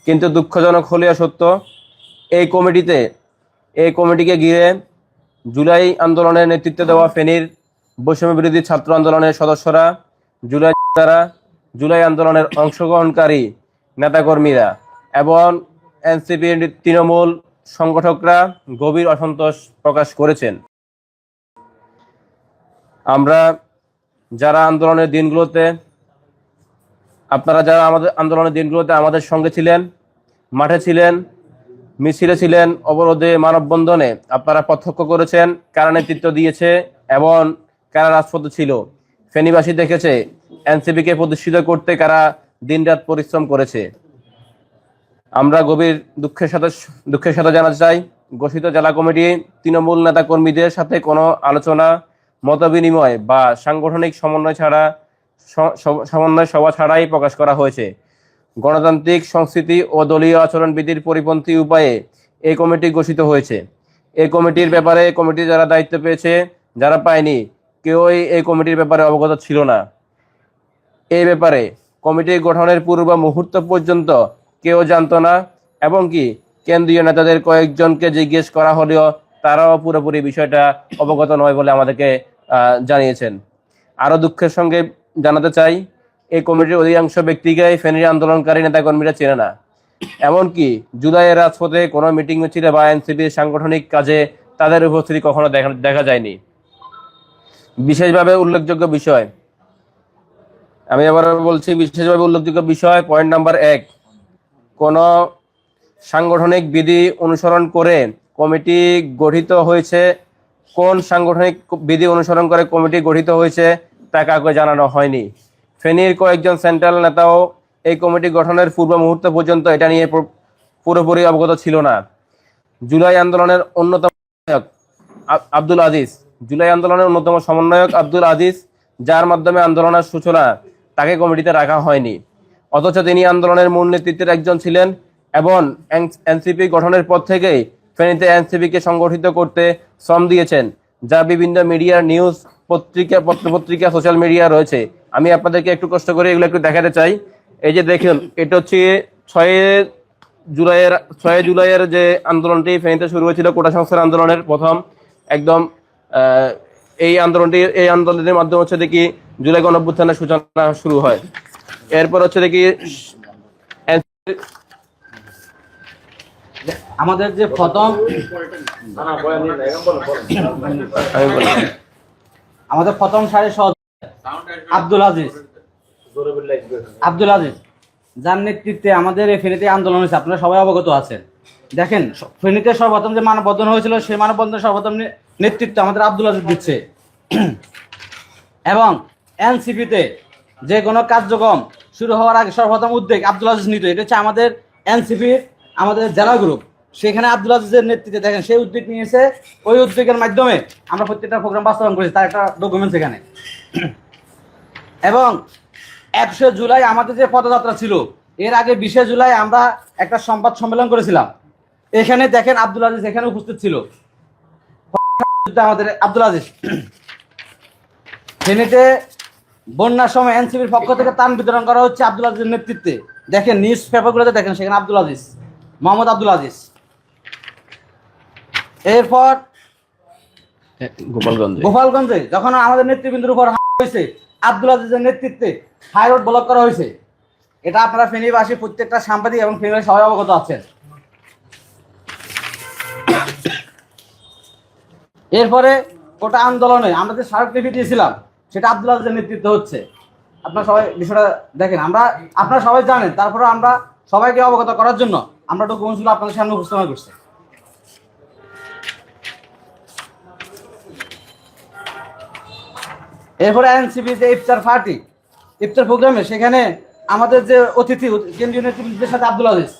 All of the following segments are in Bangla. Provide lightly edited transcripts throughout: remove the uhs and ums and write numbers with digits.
কিন্তু দুঃখজনক হলেও সত্য, এই কমিটিকে ঘিরে জুলাই আন্দোলনের নেতৃত্ব দেওয়া ফেনীর বৈষম্য বিরোধী ছাত্র আন্দোলনের সদস্যরা, জুলাই আন্দোলনের অংশগ্রহণকারী নেতাকর্মীরা এবং এনসিপির তৃণমূল সংগঠকরা গভীর অসন্তোষ প্রকাশ করেছেন। আপনারা যারা আমাদের আন্দোলনের দিনগুলোতে আমাদের সঙ্গে ছিলেন, মাঠে ছিলেন, মিছিলে ছিলেন, অবরোধে, মানববন্ধনে আপনারা প্রত্যক্ষ করেছেন কারা নেতৃত্ব দিয়েছে এবং কারা রাজপথে ছিল। ফেনীবাসী দেখেছে এনসিপিকে প্রতিষ্ঠিত করতে কারা দিনরাত পরিশ্রম করেছে। আমরা গভীর দুঃখের সাথে জানাতে চাই, ঘোষিত জেলা কমিটি তৃণমূল নেতা কর্মীদের সাথে কোনো আলোচনা, মতবিনিময় বা সাংগঠনিক সমন্বয় সভা ছাড়াই প্রকাশ করা হয়েছে। গণতান্ত্রিক সংস্কৃতি ও দলীয় আচরণবিধির পরিপন্থী উপায়ে এই কমিটি ঘোষিত হয়েছে। এই কমিটির ব্যাপারে কমিটি যারা দায়িত্ব পেয়েছে, যারা পায়নি, কেউই এই কমিটির ব্যাপারে অবগত ছিল না। এই ব্যাপারে কমিটি গঠনের পূর্ব মুহূর্ত পর্যন্ত কেউ জানতো না, এবং কি কেন্দ্রীয় নেতাদের কয়েকজনকে জিজ্ঞেস করা হলেও তারাও পুরোপুরি বিষয়টা অবগত নয় বলে আমাদেরকে জানিয়েছেন। আরো দুঃখের সঙ্গে জানাতে চাই, এই কমিটির অধিকাংশ ব্যক্তিকে ফেনীর আন্দোলনকারী নেতাকর্মীরা চেনে না। এমনকি জুলাইয়ের রাজপথে কোনো মিটিং মিছিলে বা এনসিপির সাংগঠনিক কাজে তাদের উপস্থিতি কখনো দেখা যায়নি। বিশেষভাবে উল্লেখযোগ্য বিষয়, আমি আবার বলছি, বিশেষভাবে উল্লেখযোগ্য বিষয়, পয়েন্ট নাম্বার 1, কোন সাংগঠনিক বিধি অনুসরণ করে কমিটি গঠিত হয়েছে, কোন সাংগঠনিক বিধি অনুসরণ করে কমিটি গঠিত হয়েছে তা কাউকে জানানো হয়নি। ফেনীর কয়েকজন সেন্ট্রাল নেতাও এই কমিটি গঠনের পূর্ব মুহূর্ত পর্যন্ত এটা নিয়ে পুরোপুরি অবগত ছিল না। জুলাই আন্দোলনের অন্যতম সমন্বয়ক আব্দুল আজিজ, যার মাধ্যমে আন্দোলনের সূচনা, তাকে কমিটিতে রাখা হয়নি। অথচ তিনি আন্দোলনের মূল নেতৃত্বের একজন ছিলেন এবং এনসিপি গঠনের পর থেকেই ফেনীতে এনসিপিকে সংগঠিত করতে শ্রম দিয়েছেন, যা বিভিন্ন মিডিয়ার নিউজ, পত্রপত্রিকা, সোশ্যাল মিডিয়া রয়েছে। আমি আপনাদেরকে একটু কষ্ট করে এগুলো একটু দেখাতে চাই। এই যে দেখুন, এটা হচ্ছে 6 জুলাইয়ের যে আন্দোলনটি ফেনীতে শুরু হয়েছিল, কোটা সংস্কার আন্দোলনের প্রথম একদম এই আন্দোলনের মাধ্যমে হচ্ছে দেখি জুলাই গণঅভ্যুত্থানের সূচনা শুরু হয়। এরপর হচ্ছে দেখি আমাদের যে প্রথম সারি আব্দুল আজিজ, যার নেতৃত্বে আমাদের এই ফেনীতে আন্দোলন হয়েছে, আপনারা সবাই অবগত আছেন। দেখেন, ফেনীতে সর্বপ্রথম যে মানববন্ধন হয়েছিল, সেই মানববন্ধনের সর্বপ্রথম নেতৃত্ব আমাদের আব্দুল আজিজ দিচ্ছে। এবং এনসিপিতে যে কোনো কার্যক্রম শুরু হওয়ার আগে সর্বপ্রথম উদ্যোগ আব্দুল আজিজ নিত। এটা হচ্ছে আমাদের এনসিপির আমাদের জেলা গ্রুপ, সেখানে আব্দুল আজিজের নেতৃত্বে দেখেন সেই উদ্যোগ নিয়েছে। ওই উদ্যোগের মাধ্যমে আমরা প্রত্যেকটা প্রোগ্রাম বাস্তবায়ন করেছি, তার একটা ডকুমেন্টস এখানে। এবং 1 জুলাই আমাদের যে পদযাত্রা ছিল, এর আগে 20 জুলাই আমরা একটা সংবাদ সম্মেলন করেছিলাম। এখানে দেখেন আব্দুল আজিজ এখানে উপস্থিত ছিল। আমাদের আব্দুল আজিজ ফেনীতে বন্যার সময় এনসিপির পক্ষ থেকে ত্রাণ বিতরণ করা হচ্ছে আব্দুল আজিজের নেতৃত্বে। দেখেন নিউজ পেপারগুলোতে দেখেন, সেখানে আব্দুল আজিজ, মোহাম্মদ আব্দুল আজিজ। এরপর গোপালগঞ্জে যখন আমাদের নেতৃবৃন্দের উপর হয়েছে, আব্দুল আজিজের নেতৃত্বে হাই রোড ব্লক করা হয়েছে। এটা আপনারা ফেনীবাসী প্রত্যেকটা সাংবাদিক এবং ফেনীবাসী সবাই অবগত আছেন। এরপরে কোটা আন্দোলনে আমরা যে স্মারকলিপি দিয়েছিলাম, সেটা আব্দুল আজিজের নেতৃত্ব হচ্ছে। আপনারা সবাই বিষয়টা দেখেন, আপনারা সবাই জানেন, তারপরে আমরা সবাইকে অবগত করার জন্য আমরা ডকুমেন্টসগুলো আপনাদের সামনে উপস্থাপন করছি। এরপরে এনসিপি যে ইফতার প্রোগ্রামে, সেখানে আমাদের যে অতিথি কেন্দ্রীয় নেতৃবৃন্দের সাথে আব্দুল আজিজ।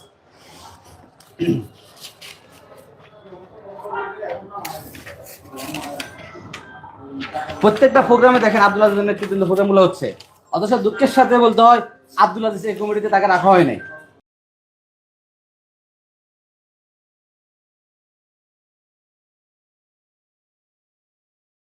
প্রত্যেকটা প্রোগ্রামে দেখেন আব্দুল আজিজের নেতৃত্বে প্রোগ্রামগুলো হচ্ছে। অথচ দুঃখের সাথে বলতে হয়, আব্দুল আজিজ এই কমিটিতে তাকে রাখা হয় নাই।